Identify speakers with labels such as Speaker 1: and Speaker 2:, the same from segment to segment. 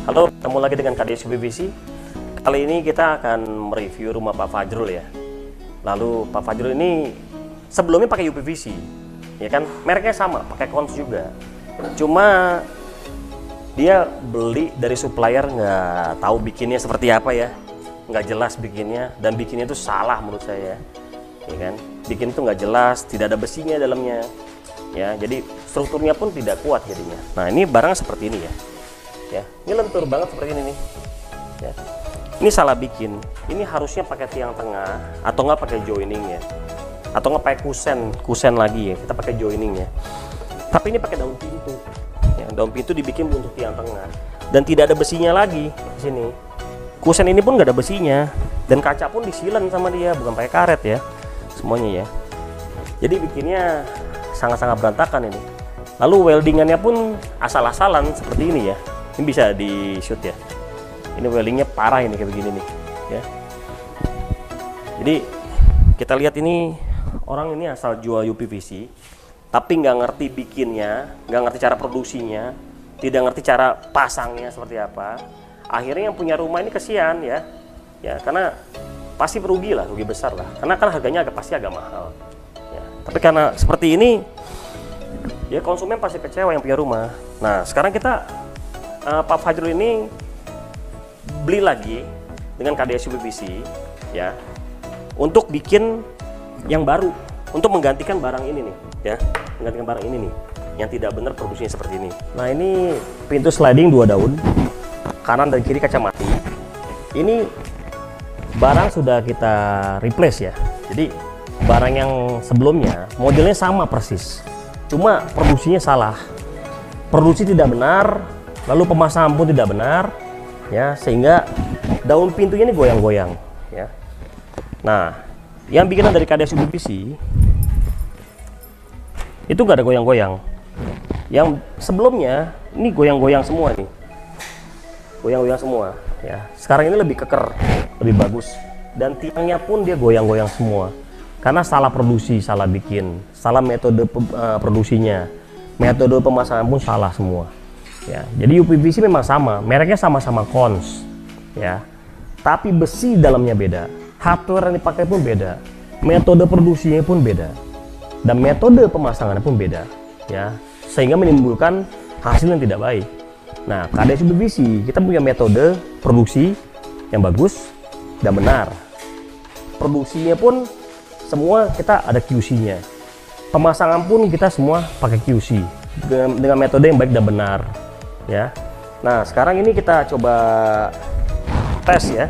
Speaker 1: Halo, ketemu lagi dengan KDS UPVC. Kali ini kita akan mereview rumah Pak Fajrul ya. Lalu Pak Fajrul ini sebelumnya pakai UPVC, ya kan? Mereknya sama, pakai Kons juga. Cuma dia beli dari supplier nggak tahu bikinnya seperti apa ya, nggak jelas bikinnya, dan bikinnya itu salah menurut saya, ya kan? Bikin itu nggak jelas, tidak ada besinya dalamnya, ya. Jadi strukturnya pun tidak kuat jadinya. Nah ini barang seperti ini ya. Ya, ini lentur banget seperti ini nih. Ya. Ini salah bikin. Ini harusnya pakai tiang tengah atau nggak pakai joining ya. Atau nggak pakai kusen lagi ya. Kita pakai joining ya. Tapi ini pakai daun pintu. Ya, daun pintu dibikin untuk tiang tengah dan tidak ada besinya lagi di sini. Kusen ini pun nggak ada besinya dan kaca pun disilen sama dia, bukan pakai karet ya. Semuanya ya. Jadi bikinnya sangat-sangat berantakan ini. Lalu weldingannya pun asal-asalan seperti ini ya. Ini bisa di shoot ya. Ini weldingnya parah ini kayak begini nih ya. Jadi kita lihat ini orang ini asal jual UPVC tapi nggak ngerti bikinnya, nggak ngerti cara produksinya, tidak ngerti cara pasangnya seperti apa. Akhirnya yang punya rumah ini kesian ya. Ya karena pasti rugi lah, rugi besar lah. Karena kan harganya pasti agak mahal. Ya, tapi karena seperti ini ya konsumen pasti kecewa yang punya rumah. Nah sekarang kita Pak Fajrul ini beli lagi dengan KDS UPVC ya untuk bikin yang baru, untuk menggantikan barang ini nih ya, menggantikan barang ini nih yang tidak benar produksinya seperti ini. Nah ini pintu sliding 2 daun, kanan dan kiri kaca mati. Ini barang sudah kita replace ya, jadi barang yang sebelumnya modelnya sama persis, cuma produksinya salah, produksi tidak benar. Lalu pemasangan pun tidak benar ya, sehingga daun pintunya ini goyang-goyang ya. Nah yang bikinan dari KDS UPVC itu gak ada goyang-goyang. Yang sebelumnya ini goyang-goyang semua nih, goyang-goyang semua ya. Sekarang ini lebih keker, lebih bagus, dan tiangnya pun dia goyang-goyang semua karena salah produksi, salah bikin, salah metode produksinya, metode pemasangan pun salah semua. Ya, jadi UPVC memang sama, mereknya sama-sama Kons, ya. Tapi besi dalamnya beda, hardware yang dipakai pun beda, metode produksinya pun beda, dan metode pemasangannya pun beda, ya. Sehingga menimbulkan hasil yang tidak baik. Nah, KDS UPVC kita punya metode produksi yang bagus dan benar. Produksinya pun semua kita ada QC-nya. Pemasangan pun kita semua pakai QC dengan metode yang baik dan benar. Ya, nah sekarang ini kita coba tes ya.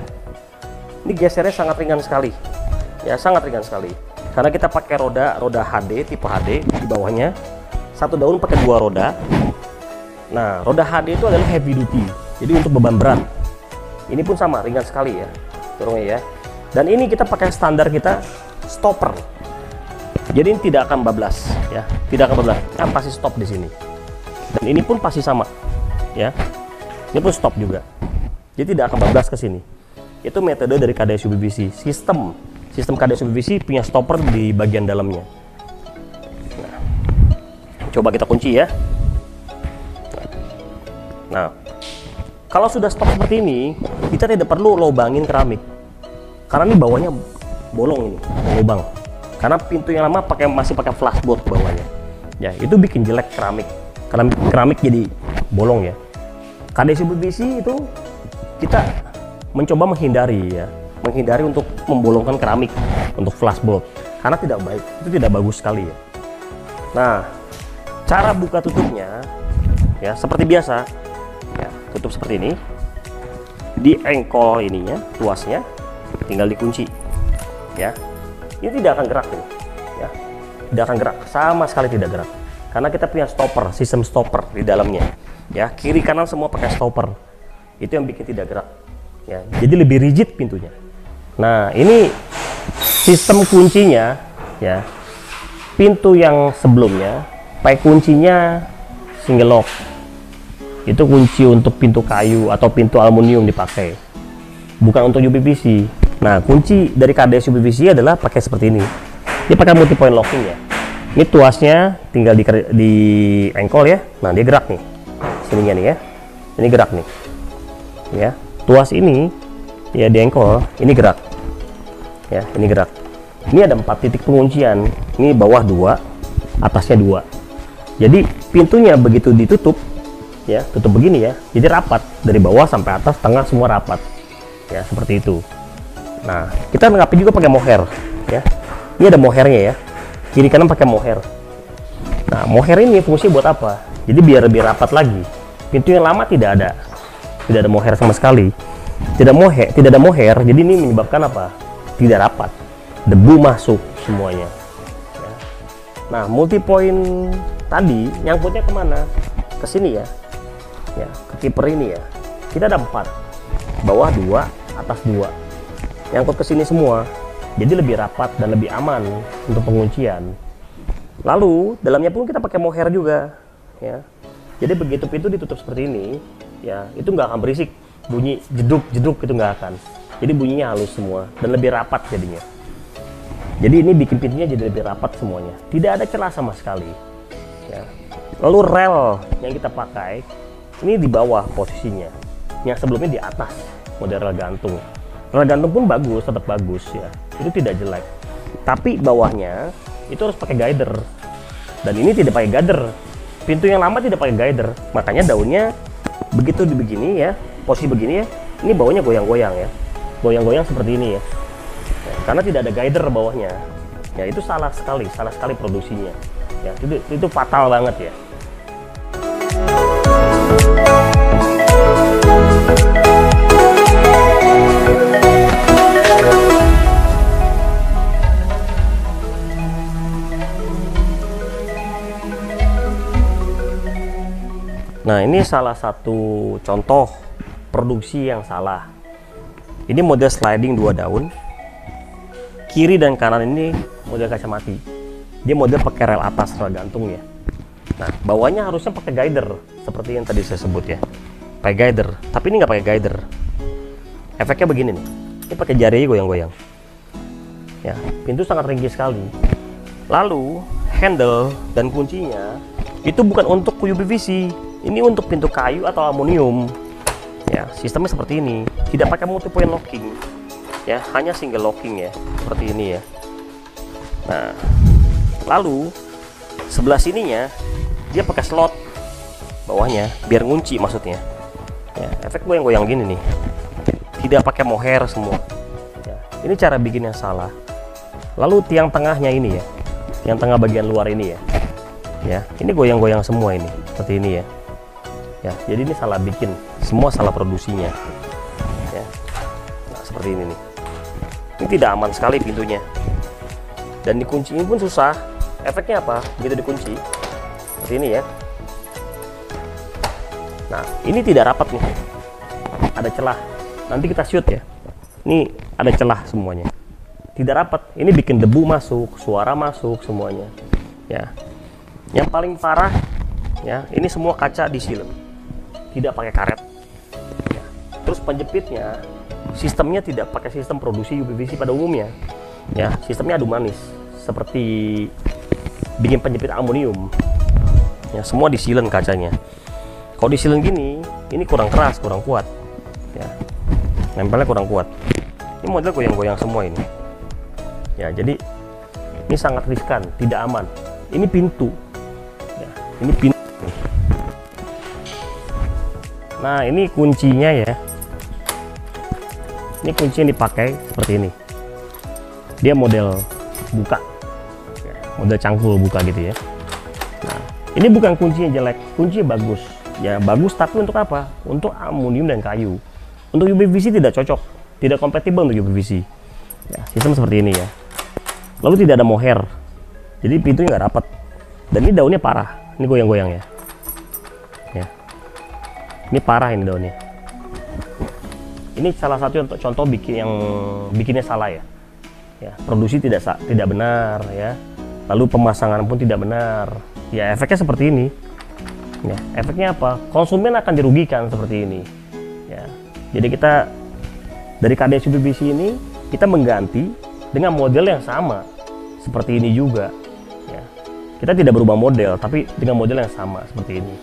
Speaker 1: Ini gesernya sangat ringan sekali, ya sangat ringan sekali. Karena kita pakai roda HD tipe HD di bawahnya. Satu daun pakai 2 roda. Nah roda HD itu adalah heavy duty, jadi untuk beban berat. Ini pun sama ringan sekali ya, dorongnya ya. Dan ini kita pakai standar kita stopper. Jadi ini tidak akan bablas ya, tidak akan bablas. Kan pasti stop di sini. Dan ini pun pasti sama. Ya, ini pun stop juga, jadi tidak akan bablas ke sini. Itu metode dari KDS UPVC. Sistem KDS UPVC punya stopper di bagian dalamnya. Nah, coba kita kunci ya. Nah, kalau sudah stop seperti ini, kita tidak perlu lubangin keramik, karena ini bawahnya bolong ini, lubang. Karena pintu yang lama masih pakai flashboard bawahnya. Ya, itu bikin jelek keramik. Keramik jadi bolong ya. KDS UPVC itu kita mencoba menghindari ya, menghindari untuk membolongkan keramik untuk flashboard karena tidak baik, itu tidak bagus sekali ya. Nah cara buka tutupnya ya seperti biasa ya, tutup seperti ini, di engkol ininya, tuasnya tinggal dikunci ya. Ini tidak akan gerak ini ya, tidak akan gerak, sama sekali tidak gerak. Karena kita punya stopper, sistem stopper di dalamnya ya, kiri kanan semua pakai stopper, itu yang bikin tidak gerak ya, jadi lebih rigid pintunya. Nah ini sistem kuncinya ya, pintu yang sebelumnya pakai kuncinya single lock, itu kunci untuk pintu kayu atau pintu aluminium dipakai, bukan untuk UPVC. Nah kunci dari KDS UPVC adalah pakai seperti ini, dia pakai multi point locking ya. Ini tuasnya tinggal di engkol ya. Nah dia gerak nih, sininya nih ya, ini gerak nih ya. Tuas ini ya diengkol, ini gerak. Ya, ini gerak. Ini ada 4 titik penguncian. Ini bawah 2, atasnya 2. Jadi pintunya begitu ditutup, ya, tutup begini ya. Jadi rapat dari bawah sampai atas, tengah semua rapat. Ya, seperti itu. Nah, kita lengkapi juga pakai mohair, ya. Ini ada mohairnya ya. Kiri kanan pakai mohair. Nah, mohair ini fungsinya buat apa? Jadi biar lebih rapat lagi. Pintu yang lama tidak ada mohair sama sekali. Tidak ada mohair. Jadi ini menyebabkan apa? Tidak rapat. Debu masuk semuanya. Ya. Nah, multi point tadi nyangkutnya kemana? Ke sini ya. Ya, ke kiper ini ya. Kita ada 4. Bawah 2, atas 2. Nyangkut ke sini semua. Jadi lebih rapat dan lebih aman untuk penguncian. Lalu dalamnya pun kita pakai mohair juga, ya. Jadi begitu pintu ditutup seperti ini, ya, itu nggak akan berisik, bunyi jeduk-jeduk itu nggak akan. Jadi bunyinya halus semua dan lebih rapat jadinya. Jadi ini bikin pintunya jadi lebih rapat semuanya, tidak ada celah sama sekali. Ya. Lalu rel yang kita pakai ini di bawah posisinya, yang sebelumnya di atas, model rel gantung. Rel gantung pun bagus, tetap bagus ya, itu tidak jelek. Tapi bawahnya itu harus pakai guider, dan ini tidak pakai guider. Pintu yang lama tidak pakai guider, makanya daunnya begitu begini ya, posisi begini ya, ini bawahnya goyang-goyang ya, goyang-goyang seperti ini ya. Ya, karena tidak ada guider bawahnya, ya itu salah sekali produksinya, ya itu fatal banget ya. Nah, ini salah satu contoh produksi yang salah. Ini model sliding 2 daun. Kiri dan kanan ini model kaca mati. Dia model pakai rel atas, rel gantung ya. Nah, bawahnya harusnya pakai guider seperti yang tadi saya sebut ya. Pakai guider, tapi ini nggak pakai guider. Efeknya begini nih. Ini pakai jari goyang-goyang. Ya, pintu sangat ringkih sekali. Lalu handle dan kuncinya itu bukan untuk UPVC. Ini untuk pintu kayu atau aluminium. Ya, sistemnya seperti ini. Tidak pakai multi point locking. Ya, hanya single locking ya, seperti ini ya. Nah, lalu sebelah sininya dia pakai slot bawahnya biar ngunci maksudnya. Ya, efek goyang-goyang gini nih. Tidak pakai mohair semua. Ya, ini cara bikin yang salah. Lalu tiang tengahnya ini ya. Tiang tengah bagian luar ini ya. Ya, ini goyang-goyang semua ini, seperti ini ya. Ya, jadi ini salah bikin, semua salah produksinya. Ya, nah, seperti ini nih. Ini tidak aman sekali pintunya. Dan dikunciin pun susah. Efeknya apa? Begitu dikunci, seperti ini ya. Nah, ini tidak rapat nih. Ada celah. Nanti kita shoot ya. Ini ada celah semuanya. Tidak rapat. Ini bikin debu masuk, suara masuk semuanya. Ya. Yang paling parah, ya, ini semua kaca disilem. Tidak pakai karet. Ya. Terus penjepitnya, sistemnya tidak pakai sistem produksi UPVC pada umumnya. Ya, sistemnya adu manis, seperti bikin penjepit aluminium. Ya, semua disilen kacanya. Kalau disilen gini, ini kurang keras, kurang kuat. Ya, nempelnya kurang kuat. Ini model goyang-goyang semua ini. Ya, jadi ini sangat riskan, tidak aman. Ini pintu. Ya, ini pintu. Nah, ini kuncinya ya. Ini kunci yang dipakai seperti ini. Dia model buka, ya, model cangkul buka gitu ya. Nah, ini bukan kuncinya jelek, kuncinya bagus. Ya bagus, tapi untuk apa? Untuk aluminium dan kayu. Untuk UPVC tidak cocok, tidak kompatibel untuk UPVC. Ya, sistem seperti ini ya. Lalu tidak ada mohair, jadi pintunya nggak rapat. Dan ini daunnya parah, ini goyang-goyang ya. Ya. Ini parah ini daunnya. Ini salah satu contoh yang bikinnya salah ya. Ya, produksi tidak benar ya. Lalu pemasangan pun tidak benar. Ya, efeknya seperti ini. Ya, efeknya apa? Konsumen akan dirugikan seperti ini. Ya. Jadi kita dari KDS UPVC ini kita mengganti dengan model yang sama seperti ini juga. Ya. Kita tidak berubah model, tapi dengan model yang sama seperti ini.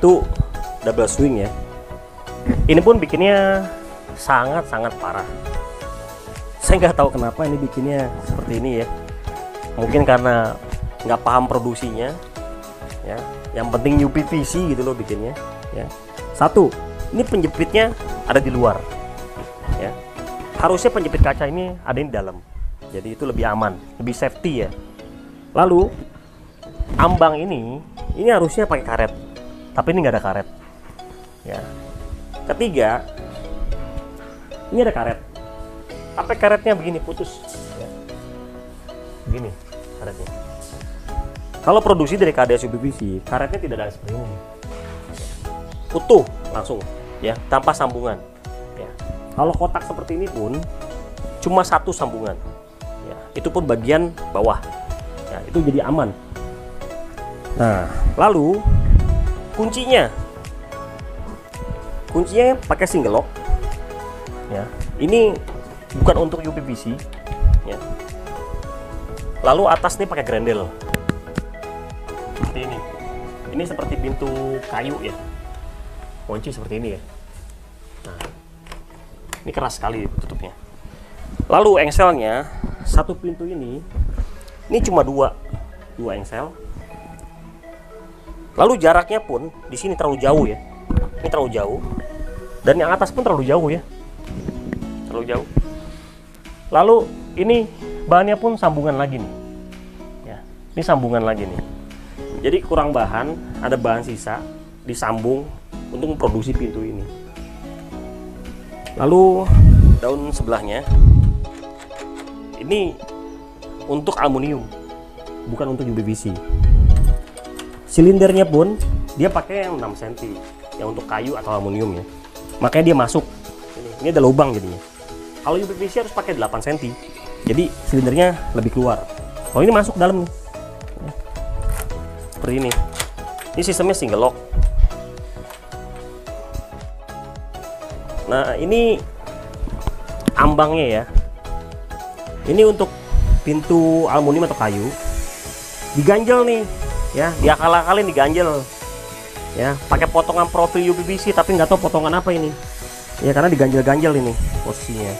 Speaker 1: pintu double swing ya. Ini pun bikinnya sangat-sangat parah. Saya nggak tahu kenapa ini bikinnya seperti ini ya. Mungkin karena nggak paham produksinya ya. Yang penting UPVC gitu loh bikinnya ya. Satu, ini penjepitnya ada di luar ya. Harusnya penjepit kaca ini ada di dalam, jadi itu lebih aman, lebih safety ya. Lalu ambang ini harusnya pakai karet, tapi ini nggak ada karet ya. Ketiga, ini ada karet, tapi karetnya begini putus ya. Begini karetnya. Kalau produksi dari KDS UPVC, karetnya tidak ada seperti ini, utuh langsung ya, tanpa sambungan ya. Kalau kotak seperti ini pun cuma satu sambungan ya, itu pun bagian bawah ya, itu jadi aman. Nah, lalu kuncinya pakai single lock ya. Ini bukan untuk UPVC ya. Lalu atas nih pakai grendel seperti ini. Ini seperti pintu kayu ya, kunci seperti ini ya. Nah, ini keras sekali tutupnya. Lalu engselnya, satu pintu ini cuma dua engsel. Lalu jaraknya pun di sini terlalu jauh ya. Ini terlalu jauh. Dan yang atas pun terlalu jauh ya. Terlalu jauh. Lalu ini bahannya pun sambungan lagi nih. Ya, ini sambungan lagi nih. Jadi kurang bahan, ada bahan sisa disambung untuk memproduksi pintu ini. Lalu daun sebelahnya ini untuk aluminium, bukan untuk UPVC. Silindernya pun dia pakai yang 6 cm, yang untuk kayu atau aluminium ya. Makanya dia masuk. Ini ada lubang jadinya. Kalau UPVC harus pakai 8 cm. Jadi silindernya lebih keluar. Kalau ini masuk dalam nih. Seperti ini. Ini sistemnya single lock. Nah, ini ambangnya ya. Ini untuk pintu aluminium atau kayu. Diganjel nih, ya, diakal-akalin diganjel. Ya, pakai potongan profil UPVC tapi nggak tahu potongan apa ini. Ya, karena diganjel-ganjel ini posisinya.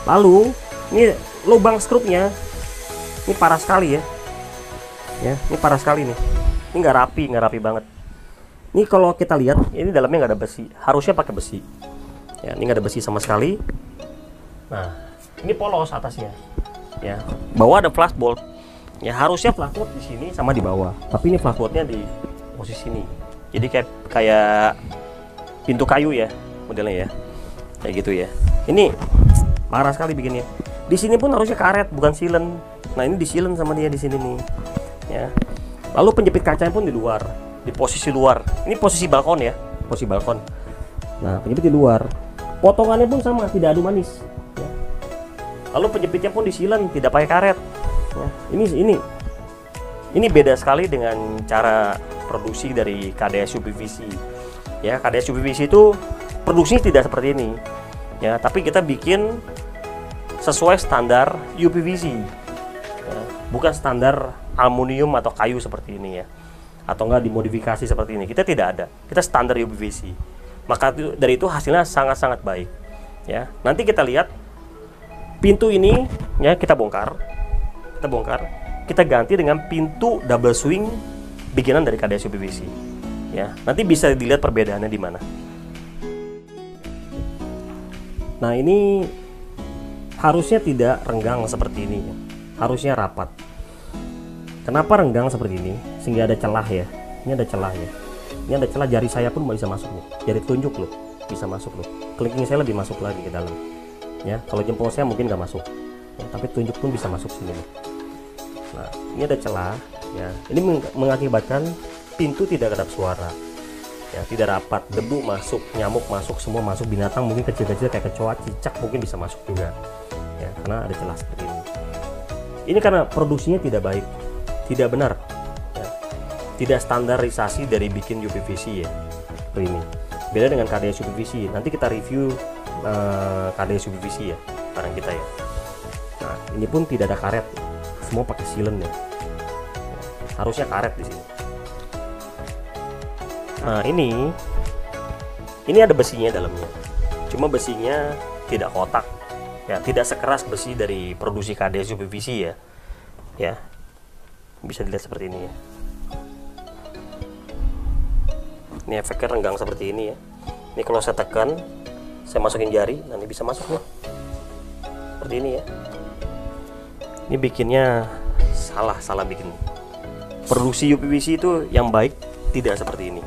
Speaker 1: Lalu, ini lubang skrupnya. Ini parah sekali ya. Ya, ini parah sekali nih. Ini nggak rapi banget. Ini kalau kita lihat, ini dalamnya nggak ada besi. Harusnya pakai besi. Ya, ini nggak ada besi sama sekali. Nah, ini polos atasnya. Ya, bawah ada flashbolt. Ya, harusnya flashbolt di sini sama di bawah. Tapi ini flashboltnya di posisi ini. Jadi kayak pintu kayu ya modelnya ya. Kayak gitu ya. Ini parah sekali bikinnya. Di sini pun harusnya karet bukan silen. Nah, ini disilen sama dia di sini nih. Ya. Lalu penjepit kacanya pun di luar, di posisi luar. Ini posisi balkon ya, posisi balkon. Nah, penjepit di luar. Potongannya pun sama, tidak adu manis. Ya. Lalu penjepitnya pun disilen, tidak pakai karet. Ya. Ini beda sekali dengan cara produksi dari KDS UPVC. Ya, KDS UPVC itu produksinya tidak seperti ini. Ya, tapi kita bikin sesuai standar UPVC. Ya, bukan standar aluminium atau kayu seperti ini ya, atau enggak dimodifikasi seperti ini. Kita tidak ada, kita standar UPVC. Maka dari itu hasilnya sangat-sangat baik ya. Nanti kita lihat pintu ini ya, kita bongkar, kita ganti dengan pintu double swing bikinan dari KDS UPVC ya. Nanti bisa dilihat perbedaannya di mana. Nah, ini harusnya tidak renggang seperti ini ya. Harusnya rapat. Kenapa renggang seperti ini? Sehingga ada celah ya. Ini ada celah ya. Ini ada celah, jari saya pun bisa masuk nih. Jari telunjuk loh, bisa masuk loh. Kelingking saya lebih masuk lagi ke dalam. Ya, kalau jempol saya mungkin nggak masuk. Ya, tapi telunjuk pun bisa masuk sini nih. Nah, ini ada celah ya. Ini mengakibatkan pintu tidak kedap suara. Ya, tidak rapat, debu masuk, nyamuk masuk, semua masuk, binatang mungkin kecil-kecil kayak kecoa, cicak mungkin bisa masuk juga. Ya, karena ada celah seperti ini. Ini karena produksinya tidak baik. Tidak benar ya. Tidak standarisasi dari bikin UPVC ya. Ini beda dengan KDS UPVC. Nanti kita review KDS UPVC ya, barang kita ya. Nah, ini pun tidak ada karet, semua pakai silen ya. Harusnya karet di sini. Nah, ini ada besinya dalamnya. Cuma besinya tidak kotak. Ya, tidak sekeras besi dari produksi KDS UPVC ya. Ya. Bisa dilihat seperti ini ya. Ini efeknya renggang seperti ini ya. Ini kalau saya tekan, saya masukin jari, nanti bisa masuk nih. Seperti ini ya. Ini bikinnya salah bikin. Produksi UPVC itu yang baik tidak seperti ini.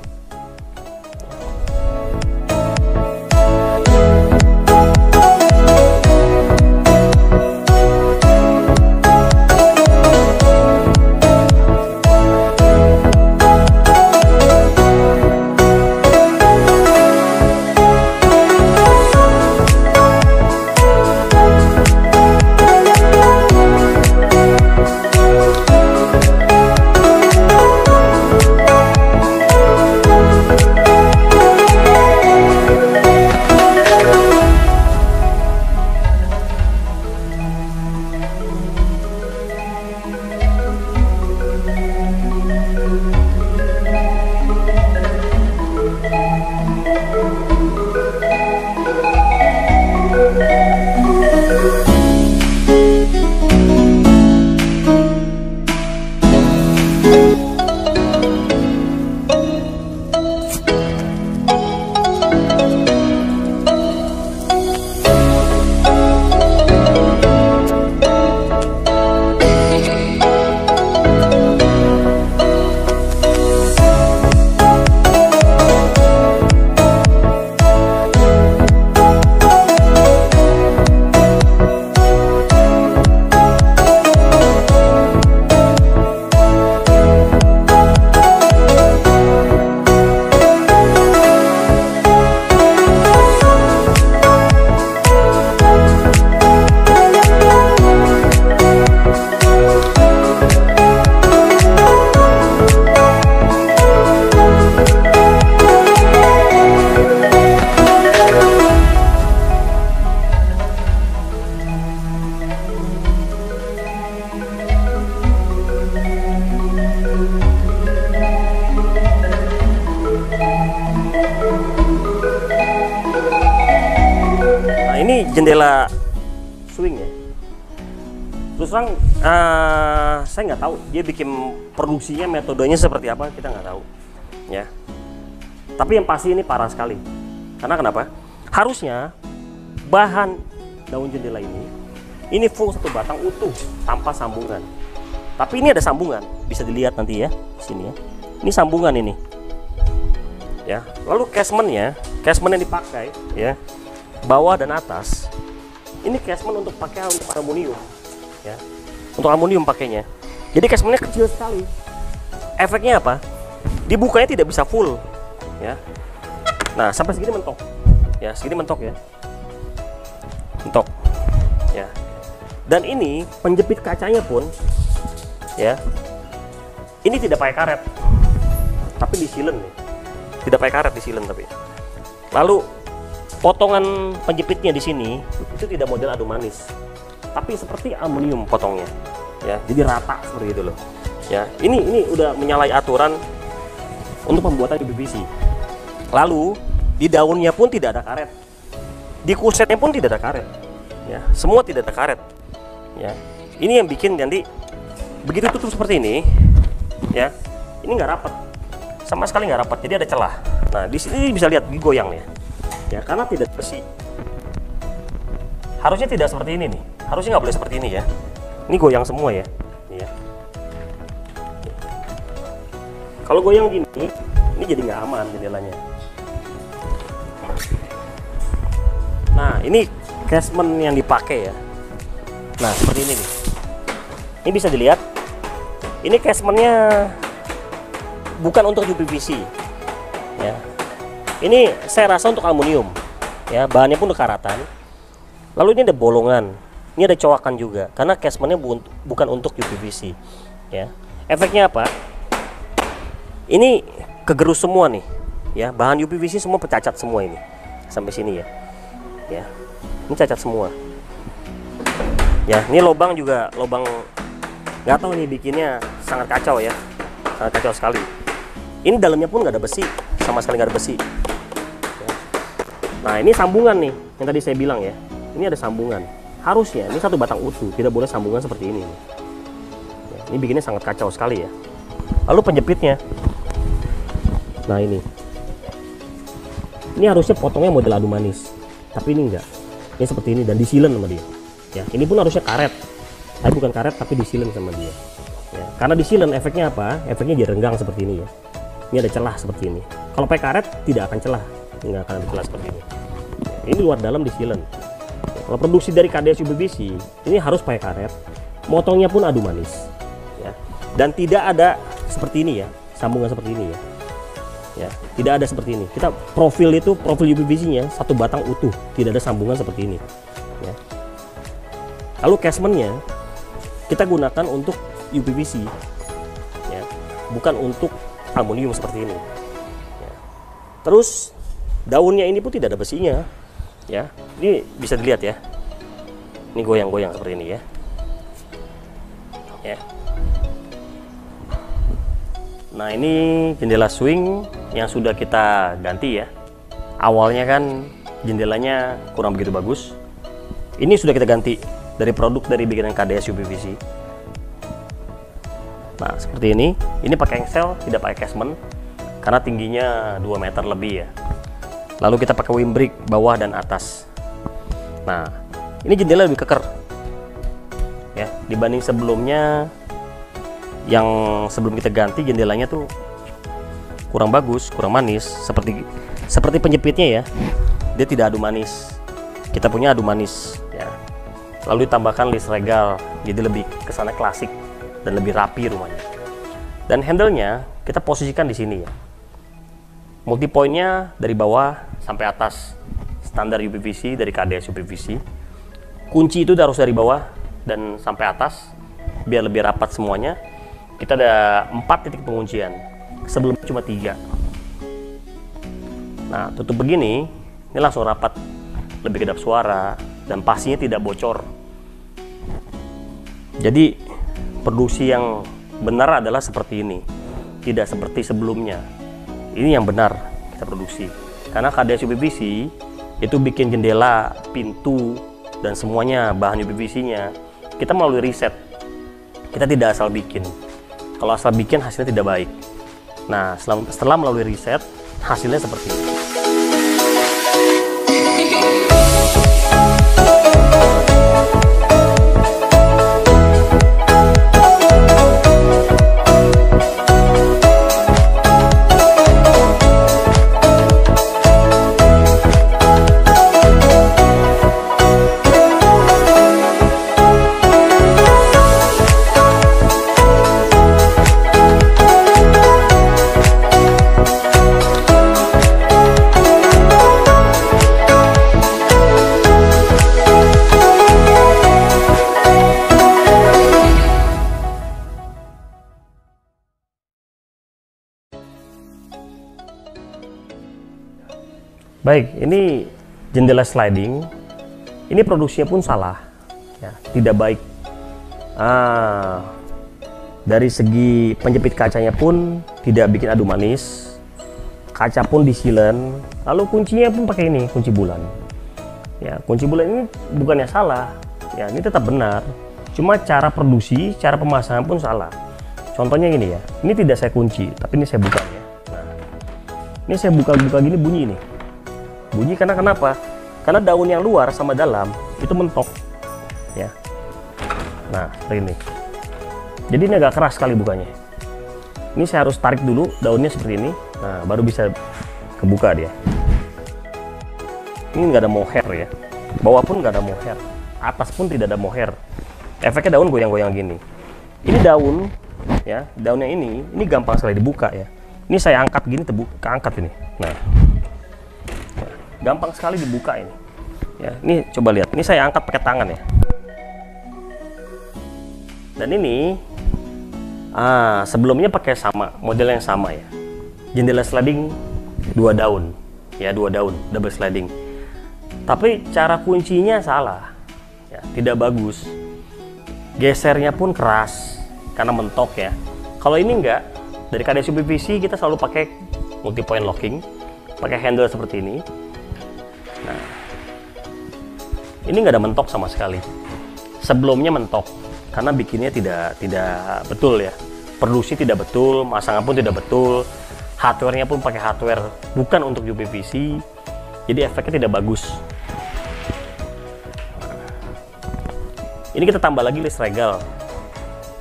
Speaker 1: Ini jendela swing ya. Terus terang saya nggak tahu dia bikin produksinya metodenya seperti apa, kita nggak tahu ya. Tapi yang pasti ini parah sekali. Karena kenapa? Harusnya bahan daun jendela ini full satu batang utuh tanpa sambungan. Tapi ini ada sambungan, bisa dilihat nanti ya sini ya. Ini sambungan ini. Ya. Lalu casement yang dipakai ya. Bawah dan atas ini casement untuk pakai untuk aluminium ya, untuk aluminium pakainya. Jadi casementnya kecil sekali. Efeknya apa? Dibukanya tidak bisa full ya. Nah, sampai segini mentok ya, segini mentok ya, mentok ya. Dan ini penjepit kacanya pun ya, ini tidak pakai karet tapi disilen nih, tidak pakai karet, disilen tapi. Lalu potongan penjepitnya di sini itu tidak model adu manis, tapi seperti aluminium potongnya, ya. Jadi rata seperti itu loh, ya. Ini udah menyalahi aturan untuk pembuatan UPVC. Lalu di daunnya pun tidak ada karet, di kusetnya pun tidak ada karet, ya. Semua tidak ada karet, ya. Ini yang bikin nanti begitu tutup seperti ini, ya. Ini nggak rapat, sama sekali nggak rapat. Jadi ada celah. Nah, di sini bisa lihat digoyang ya. Ya, karena tidak bersih. Harusnya tidak seperti ini nih. Harusnya nggak boleh seperti ini ya. Ini goyang semua ya. Nih ya. Kalau goyang gini, ini jadi nggak aman jendelanya. Nah, ini casement yang dipakai ya. Nah, seperti ini nih. Ini bisa dilihat. Ini casementnya bukan untuk UPVC. Ya. Ini saya rasa untuk aluminium, ya, bahannya pun udah karatan. Lalu ini ada bolongan, ini ada coakan juga, karena casementnya bukan untuk UPVC, ya. Efeknya apa? Ini kegerus semua nih, ya, bahan UPVC semua pecacat semua ini, sampai sini ya, ya, ini cacat semua, ya. Ini lubang juga lubang, nggak tahu nih bikinnya sangat kacau ya, sangat kacau sekali. Ini dalamnya pun nggak ada besi sama sekali nggak ada besi. Nah ini sambungan nih, yang tadi saya bilang ya. Ini ada sambungan. Harusnya ini satu batang utuh, tidak boleh sambungan seperti ini. Ya, ini bikinnya sangat kacau sekali ya. Lalu penjepitnya. Nah ini harusnya potongnya model adu manis, tapi ini enggak. Ini seperti ini dan disilen sama dia. Ya, ini pun harusnya karet. Tapi bukan karet, tapi disilen sama dia. Ya, karena disilen efeknya apa? Efeknya jadi renggang seperti ini ya. Ini ada celah seperti ini. Kalau pakai karet tidak akan celah, nggak akan ada celah seperti ini. Ya, ini luar dalam disilen. Ya, kalau produksi dari KDS UPVC ini harus pakai karet. Motongnya pun adu manis. Ya, dan tidak ada seperti ini ya, sambungan seperti ini ya. Ya, tidak ada seperti ini. Kita profil UPVC-nya satu batang utuh, tidak ada sambungan seperti ini. Ya. Lalu casementnya kita gunakan untuk UPVC, ya, bukan untuk aluminium seperti ini. Ya. Terus daunnya ini pun tidak ada besinya, ya. Ini bisa dilihat ya. Ini goyang-goyang seperti ini ya. Ya. Nah ini jendela swing yang sudah kita ganti ya. Awalnya kan jendelanya kurang begitu bagus. Ini sudah kita ganti dari produk dari bikinan KDS UPVC. Nah seperti ini pakai engsel, tidak pakai casement karena tingginya 2 meter lebih ya. Lalu kita pakai windbreak bawah dan atas. Nah ini jendela lebih keker ya dibanding sebelumnya. Yang sebelum kita ganti jendelanya tuh kurang bagus, kurang manis, seperti penjepitnya ya. Dia tidak adu manis. Kita punya adu manis ya. Lalu ditambahkan list regal, jadi lebih kesana klasik dan lebih rapi rumahnya. Dan handle-nya kita posisikan di sini ya. Multi point-nya dari bawah sampai atas, standar UPVC dari KDS UPVC. Kunci itu harus dari bawah dan sampai atas biar lebih rapat semuanya. Kita ada 4 titik penguncian, sebelumnya cuma 3. Nah tutup begini, ini langsung rapat, lebih kedap suara dan pastinya tidak bocor. Jadi produksi yang benar adalah seperti ini, tidak seperti sebelumnya. Ini yang benar kita produksi, karena KDS UPVC itu bikin jendela, pintu dan semuanya bahan UPVC-nya kita melalui riset. Kita tidak asal bikin. Kalau asal bikin hasilnya tidak baik. Nah, setelah melalui riset, hasilnya seperti ini. Baik, ini jendela sliding. Ini produksinya pun salah, ya, tidak baik. Dari segi penjepit kacanya pun tidak bikin adu manis. Kaca pun disilen. Lalu kuncinya pun pakai ini, kunci bulan. Ya, kunci bulan ini bukannya salah, ya, ini tetap benar. Cuma cara produksi, cara pemasangan pun salah. Contohnya gini ya, ini tidak saya kunci, tapi ini saya buka ya. Nah, ini saya buka-buka gini bunyi ini. Bunyi karena kenapa? Karena daun yang luar sama dalam itu mentok ya. Nah seperti ini. Jadi ini agak keras sekali bukanya. Ini saya harus tarik dulu daunnya seperti ini. Nah baru bisa kebuka dia. Ini nggak ada mohair ya. Bawah pun nggak ada mohair. Atas pun tidak ada mohair. Efeknya daun goyang-goyang gini. Ini daun ya. Daunnya ini gampang sekali dibuka ya. Ini saya angkat gini, keangkat ini. Nah gampang sekali dibuka ini ya. Ini coba lihat, ini saya angkat pakai tangan ya. Dan ini sebelumnya pakai sama model yang sama ya, jendela sliding 2 daun ya, 2 daun double sliding, tapi cara kuncinya salah ya, tidak bagus. Gesernya pun keras karena mentok ya. Kalau ini enggak, dari KDS UPVC kita selalu pakai multi point locking, pakai handle seperti ini. Nah, ini nggak ada mentok sama sekali. Sebelumnya mentok karena bikinnya tidak betul ya, produksi tidak betul, masangan pun tidak betul, hardware-nya pun pakai hardware bukan untuk UPVC, jadi efeknya tidak bagus. Ini kita tambah lagi list regal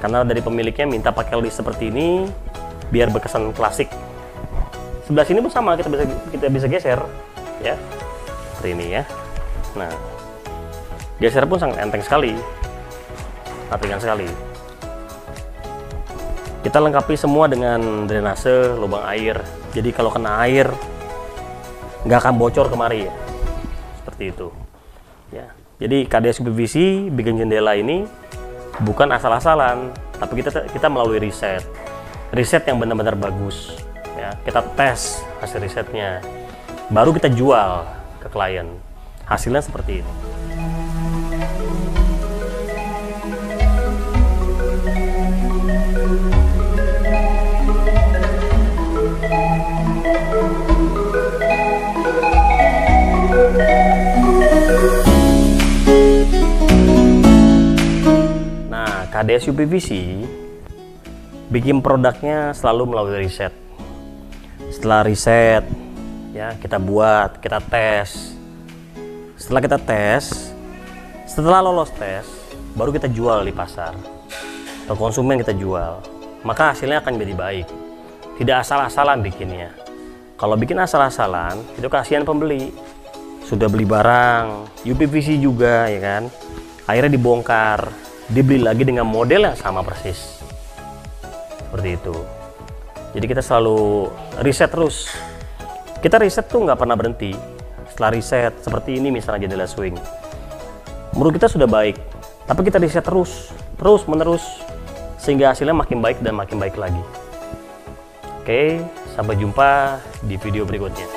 Speaker 1: karena dari pemiliknya minta pakai list seperti ini biar berkesan klasik. Sebelah sini pun sama, kita bisa geser ya, seperti ini ya. Nah, geser pun sangat enteng sekali, ringan sekali. Kita lengkapi semua dengan drainase lubang air, jadi kalau kena air nggak akan bocor kemari ya, seperti itu ya. Jadi KDS UPVC bikin jendela ini bukan asal-asalan, tapi kita melalui riset yang benar-benar bagus ya. Kita tes hasil risetnya, baru kita jual ke klien. Hasilnya seperti ini. KDS UPVC bikin produknya selalu melalui riset. Setelah riset ya, kita buat, kita tes. Setelah kita tes, setelah lolos tes, baru kita jual di pasar. Ke konsumen kita jual. Maka hasilnya akan jadi baik. Tidak asal-asalan bikinnya. Kalau bikin asal-asalan, itu kasihan pembeli. Sudah beli barang, UPVC juga ya kan. Akhirnya dibongkar, dibeli lagi dengan model yang sama persis, seperti itu. Jadi kita selalu riset terus. Kita riset tuh nggak pernah berhenti. Setelah riset seperti ini misalnya jendela swing, menurut kita sudah baik, tapi kita riset terus menerus sehingga hasilnya makin baik dan makin baik lagi. Oke, sampai jumpa di video berikutnya.